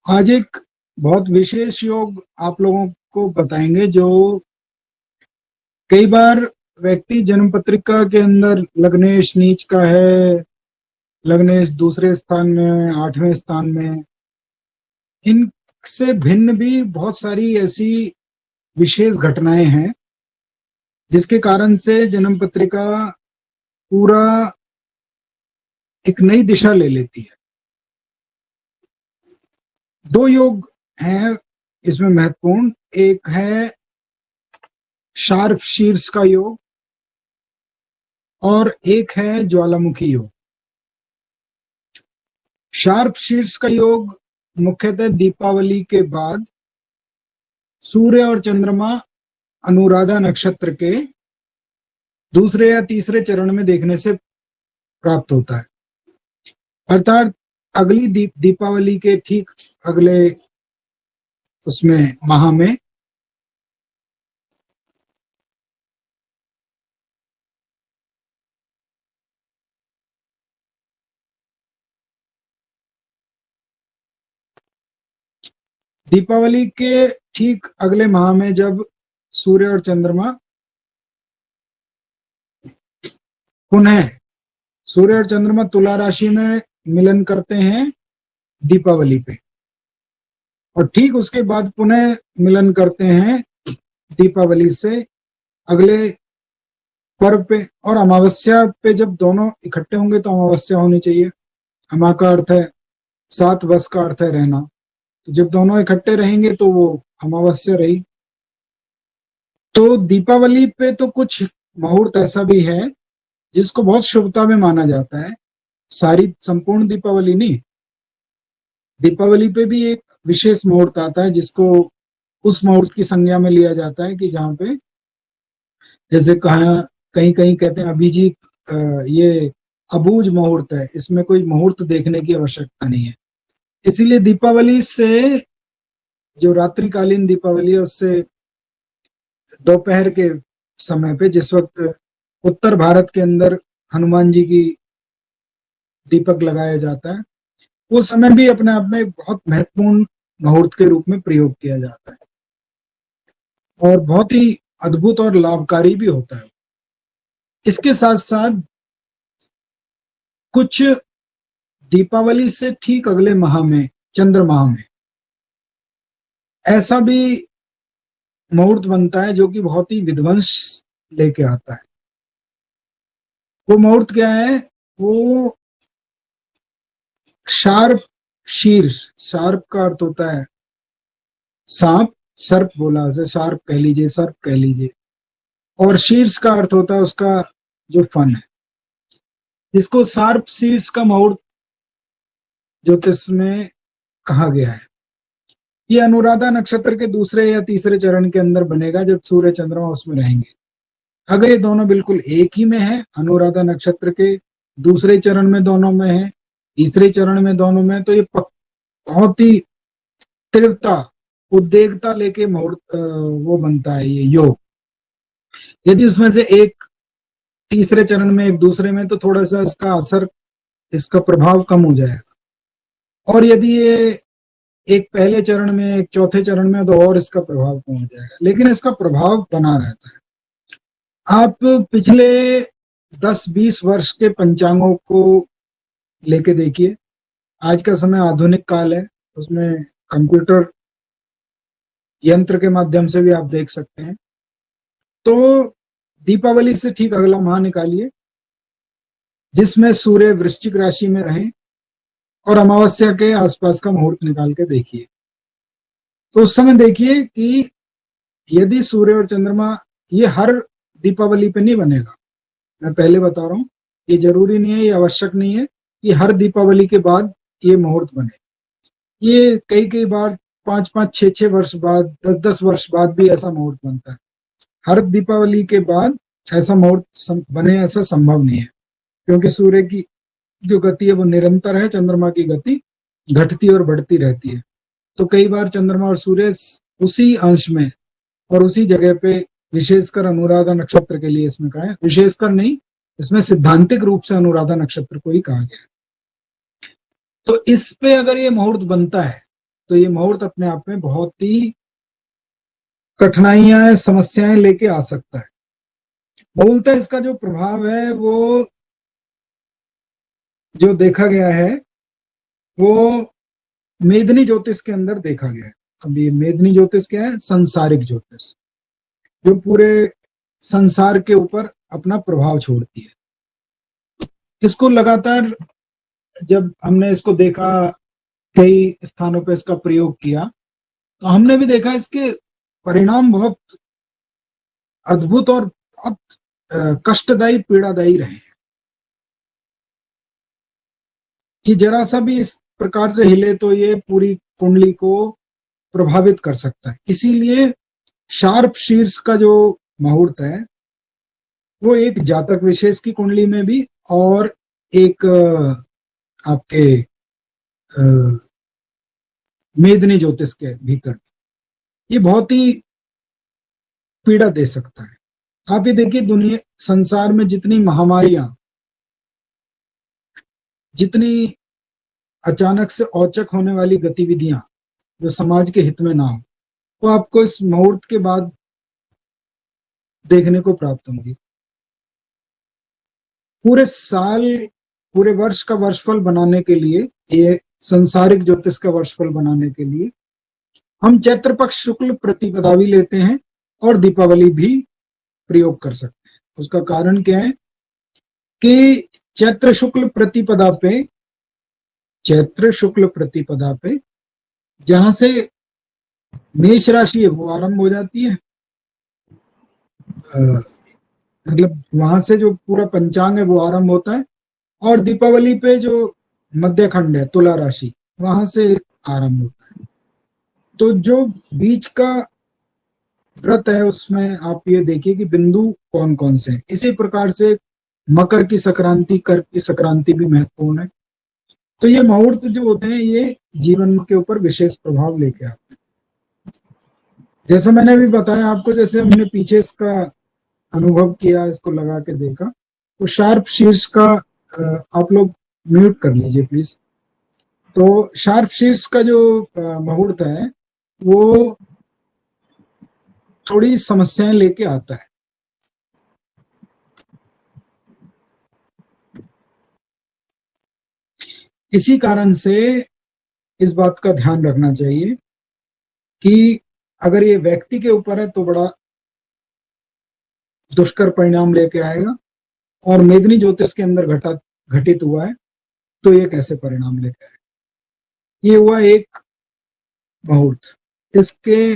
आज एक बहुत विशेष योग आप लोगों को बताएंगे जो कई बार व्यक्ति जन्म पत्रिका के अंदर लग्नेश नीच का है, लग्नेश दूसरे स्थान में, 8वें स्थान में। इनसे भिन्न भी बहुत सारी ऐसी विशेष घटनाएं हैं जिसके कारण से जन्म पत्रिका पूरा एक नई दिशा ले लेती है। दो योग हैं इसमें महत्वपूर्ण। एक है शार्प शीर्ष का योग और एक है ज्वालामुखी योग। शार्प शीर्ष का योग मुख्यतः दीपावली के बाद सूर्य और चंद्रमा अनुराधा नक्षत्र के दूसरे या तीसरे चरण में देखने से प्राप्त होता है। अर्थात अगली दीपावली के ठीक अगले उसमें माह में दीपावली के ठीक अगले माह में जब सूर्य और चंद्रमा पुनः सूर्य और चंद्रमा तुला राशि में मिलन करते हैं दीपावली पे, और ठीक उसके बाद पुनः मिलन करते हैं दीपावली से अगले पर्व पे। और अमावस्या पे जब दोनों इकट्ठे होंगे तो अमावस्या होनी चाहिए। अमा का अर्थ है 7, वस का अर्थ है रहना। तो जब दोनों इकट्ठे रहेंगे तो वो अमावस्या रही। तो दीपावली पे तो कुछ मुहूर्त ऐसा भी है जिसको बहुत शुभता में माना जाता है। सारी संपूर्ण दीपावली नहीं, दीपावली पे भी एक विशेष मुहूर्त आता है जिसको उस मुहूर्त की संज्ञा में लिया जाता है कि जहाँ पे जैसे कहीं कहीं कहते हैं अभिजीत, ये अबूझ मुहूर्त है, इसमें कोई मुहूर्त देखने की आवश्यकता नहीं है। इसीलिए दीपावली से जो रात्रिकालीन दीपावली है उससे दोपहर के समय पे, जिस वक्त उत्तर भारत के अंदर हनुमान जी की दीपक लगाया जाता है, वो समय भी अपने आप में एक बहुत महत्वपूर्ण मुहूर्त के रूप में प्रयोग किया जाता है और बहुत ही अद्भुत और लाभकारी भी होता है। इसके साथ साथ कुछ दीपावली से ठीक अगले माह में, चंद्र माह में, ऐसा भी मुहूर्त बनता है जो कि बहुत ही विध्वंस लेके आता है। वो मुहूर्त क्या है? वो शार्प शीर्ष, शार्प का अर्थ होता है सांप, सर्प बोला उसे, शार्प कह लीजिए, सर्प कह लीजिए, और शीर्ष का अर्थ होता है उसका जो फन है, जिसको शार्प शीर्ष का मुहूर्त ज्योतिष में कहा गया है। ये अनुराधा नक्षत्र के दूसरे या तीसरे चरण के अंदर बनेगा जब सूर्य चंद्रमा उसमें रहेंगे। अगर ये दोनों बिल्कुल एक ही में है, अनुराधा नक्षत्र के दूसरे चरण में दोनों में है, तीसरे चरण में दोनों में, तो ये बहुत ही तीव्रता, उद्वेगता लेके मुहूर्त वो बनता है ये योग। यदि उसमें से एक तीसरे चरण में, एक दूसरे में, तो थोड़ा सा इसका असर, इसका प्रभाव कम हो जाएगा। और यदि ये एक पहले चरण में, एक चौथे चरण में, तो और इसका प्रभाव कम हो जाएगा, लेकिन इसका प्रभाव बना रहता है। आप पिछले 10-20 वर्ष के पंचांगों को लेके देखिए। आज का समय आधुनिक काल है, उसमें कंप्यूटर यंत्र के माध्यम से भी आप देख सकते हैं। तो दीपावली से ठीक अगला माह निकालिए जिसमें सूर्य वृश्चिक राशि में रहे, और अमावस्या के आसपास का मुहूर्त निकाल के देखिए। तो उस समय देखिए कि यदि सूर्य और चंद्रमा, ये हर दीपावली पे नहीं बनेगा, मैं पहले बता रहा हूं, ये जरूरी नहीं है, ये आवश्यक नहीं है कि हर दीपावली के बाद ये मुहूर्त बने। ये कई बार 5-5, 6-6 वर्ष बाद, 10-10 वर्ष बाद भी ऐसा मुहूर्त बनता है। हर दीपावली के बाद ऐसा मुहूर्त बने, ऐसा संभव नहीं है, क्योंकि सूर्य की जो गति है वो निरंतर है, चंद्रमा की गति घटती और बढ़ती रहती है। तो कई बार चंद्रमा और सूर्य उसी अंश में और उसी जगह पे, विशेषकर अनुराधा नक्षत्र के लिए इसमें कहा है, विशेषकर नहीं, इसमें सिद्धांतिक रूप से अनुराधा नक्षत्र को ही कहा गया है। तो इस पे अगर ये मुहूर्त बनता है तो ये मुहूर्त अपने आप में बहुत ही कठिनाइयां, समस्याएं लेके आ सकता है। मूलतः इसका जो प्रभाव है वो जो देखा गया है वो मेदिनी ज्योतिष के अंदर देखा गया है। अब ये मेदिनी ज्योतिष क्या है? संसारिक ज्योतिष, जो पूरे संसार के ऊपर अपना प्रभाव छोड़ती है। इसको लगातार जब हमने इसको देखा, कई स्थानों पर इसका प्रयोग किया, तो हमने भी देखा इसके परिणाम बहुत अद्भुत और बहुत कष्टदायी, पीड़ादायी रहे हैं कि जरा सा भी इस प्रकार से हिले तो ये पूरी कुंडली को प्रभावित कर सकता है। इसीलिए शार्प शीर्ष का जो मुहूर्त है वो एक जातक विशेष की कुंडली में भी और एक आपके मेदिनी ज्योतिष के भीतर ये बहुत ही पीड़ा दे सकता है। आप ये देखिए, दुनिया संसार में जितनी महामारियां, जितनी अचानक से औचक होने वाली गतिविधियां जो समाज के हित में ना हो, वो आपको इस मुहूर्त के बाद देखने को प्राप्त होंगी। पूरे साल, पूरे वर्ष का वर्षफल बनाने के लिए, ये संसारिक ज्योतिष का वर्षफल बनाने के लिए हम चैत्र पक्ष शुक्ल प्रतिपदा भी लेते हैं और दीपावली भी प्रयोग कर सकते हैं। उसका कारण क्या है कि चैत्र शुक्ल प्रतिपदा पे जहां से मेष राशि है वो आरंभ हो जाती है, मतलब वहां से जो पूरा पंचांग है वो आरंभ होता है, और दीपावली पे जो मध्य खंड है तुला राशि, वहां से आरंभ होता है। तो जो बीच का व्रत है उसमें आप ये देखिए कि बिंदु कौन कौन से हैं। इसी प्रकार से मकर की संक्रांति, कर्क की संक्रांति भी महत्वपूर्ण है। तो ये मुहूर्त जो होते हैं ये जीवन के ऊपर विशेष प्रभाव लेके आते हैं। जैसे मैंने अभी बताया आपको, जैसे हमने पीछे इसका अनुभव किया, इसको लगा के देखा, तो शार्प शीर्ष का आप लोग म्यूट कर लीजिए प्लीज। तो शार्प शीर्ष का जो मुहूर्त है वो थोड़ी समस्याएं लेके आता है। इसी कारण से इस बात का ध्यान रखना चाहिए कि अगर ये व्यक्ति के ऊपर है तो बड़ा दुष्कर परिणाम लेके आएगा, और मेदिनी ज्योतिष के अंदर घटित हुआ है तो ये कैसे परिणाम लेके आएगा। ये हुआ एक मुहूर्त। इसके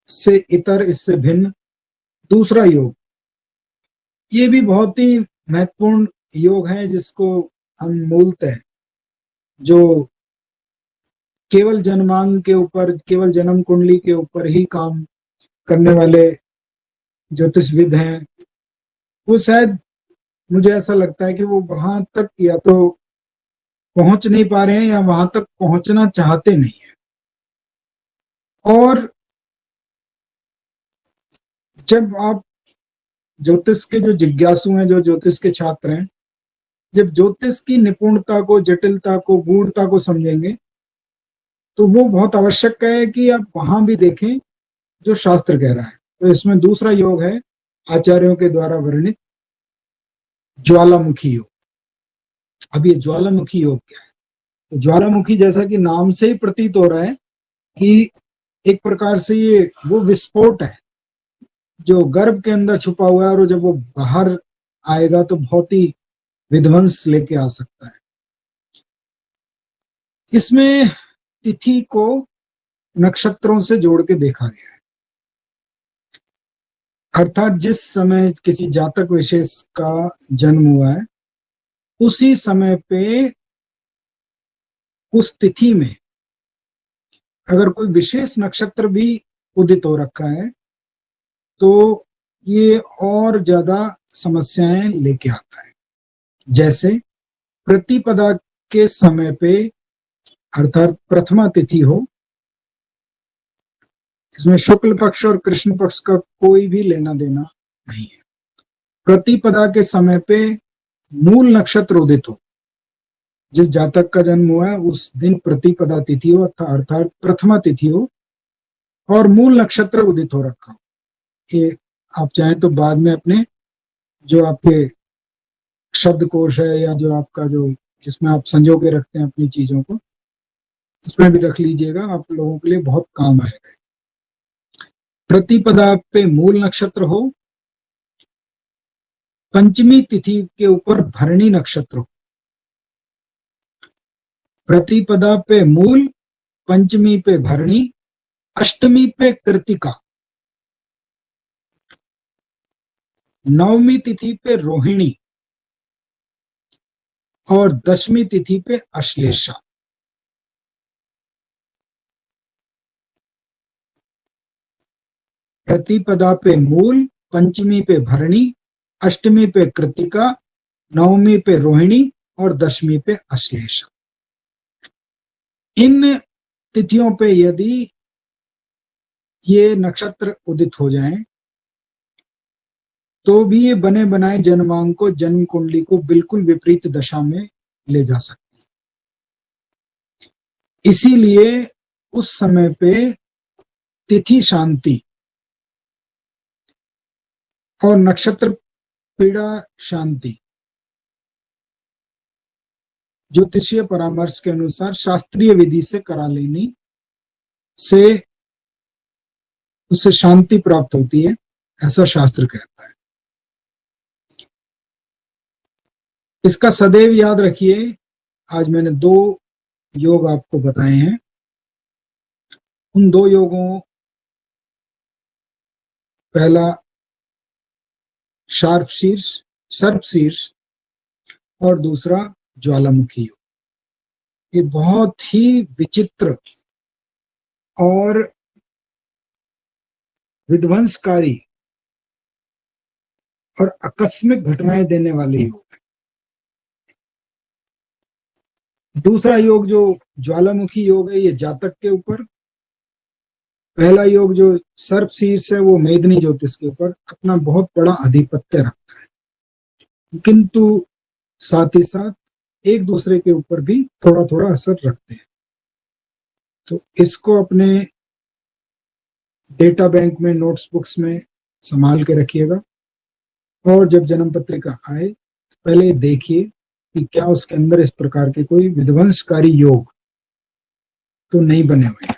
से इतर, इससे भिन्न दूसरा योग, ये भी बहुत ही महत्वपूर्ण योग है, जिसको हम मूलतः जो केवल जन्मांग के ऊपर, केवल जन्म कुंडली के ऊपर ही काम करने वाले ज्योतिषविद हैं, वो शायद, मुझे ऐसा लगता है कि वो वहां तक या तो पहुंच नहीं पा रहे हैं या वहां तक पहुंचना चाहते नहीं है। और जब आप ज्योतिष के जो जिज्ञासु हैं, जो ज्योतिष के छात्र हैं, जब ज्योतिष की निपुणता को, जटिलता को, गूढ़ता को समझेंगे, तो वो बहुत आवश्यक है कि आप वहां भी देखें जो शास्त्र कह रहा है। तो इसमें दूसरा योग है आचार्यों के द्वारा वर्णित ज्वालामुखी योग। अब ये ज्वालामुखी योग क्या है? तो ज्वालामुखी, जैसा कि नाम से ही प्रतीत हो रहा है कि एक प्रकार से ये वो विस्फोट है जो गर्भ के अंदर छुपा हुआ है, और जब वो बाहर आएगा तो बहुत ही विध्वंस लेके आ सकता है। इसमें तिथि को नक्षत्रों से जोड़ के देखा गया है, अर्थात जिस समय किसी जातक विशेष का जन्म हुआ है उसी समय पे, उस तिथि में अगर कोई विशेष नक्षत्र भी उदित हो रखा है तो ये और ज्यादा समस्याएं लेके आता है। जैसे प्रतिपदा के समय पे, अर्थात प्रथमा तिथि हो, इसमें शुक्ल पक्ष और कृष्ण पक्ष का कोई भी लेना देना नहीं है। प्रतिपदा के समय पे मूल नक्षत्र उदित हो, जिस जातक का जन्म हुआ है उस दिन प्रतिपदा तिथि हो अर्थात प्रथमा तिथि हो और मूल नक्षत्र उदित हो रखा हो। ये आप चाहें तो बाद में अपने जो आपके शब्दकोश है या जो आपका जो जिसमें आप संजो के रखते हैं अपनी चीजों को, उसमें भी रख लीजिएगा, आप लोगों के लिए बहुत काम आएगा। प्रतिपदा पे मूल नक्षत्र हो, पंचमी तिथि के ऊपर भरणी नक्षत्र हो। प्रतिपदा पे मूल, पंचमी पे भरणी, अष्टमी पे कृतिका, नवमी तिथि पे रोहिणी और दसवीं तिथि पे अश्लेषा। प्रतिपदा पे मूल, पंचमी पे भरणी, अष्टमी पे कृतिका, नवमी पे रोहिणी और दसवीं पे अश्लेषा। इन तिथियों पे यदि ये नक्षत्र उदित हो जाएं तो भी ये बने बनाए जन्मांक को, जन्म कुंडली को बिल्कुल विपरीत दशा में ले जा सकती है। इसीलिए उस समय पे तिथि शांति और नक्षत्र पीड़ा शांति ज्योतिषीय परामर्श के अनुसार शास्त्रीय विधि से करा लेनी से उससे शांति प्राप्त होती है, ऐसा शास्त्र कहता है। इसका सदैव याद रखिए। आज मैंने 2 योग आपको बताए हैं। उन 2 योगों, पहला सर्प शीर्ष और दूसरा ज्वालामुखी योग। ये बहुत ही विचित्र और विध्वंसकारी और आकस्मिक घटनाएं देने वाले योग। दूसरा योग जो ज्वालामुखी योग है, ये जातक के ऊपर। पहला योग जो सर्प शीर्ष है, वो मेदिनी ज्योतिष के ऊपर अपना बहुत बड़ा आधिपत्य रखता है, किंतु साथ ही साथ एक दूसरे के ऊपर भी थोड़ा थोड़ा असर रखते हैं। तो इसको अपने डेटा बैंक में, नोट्स बुक्स में संभाल के रखिएगा और जब जन्म पत्रिका आए तो पहले देखिए कि क्या उसके अंदर इस प्रकार के कोई विध्वंसकारी योग तो नहीं बने हुए हैं।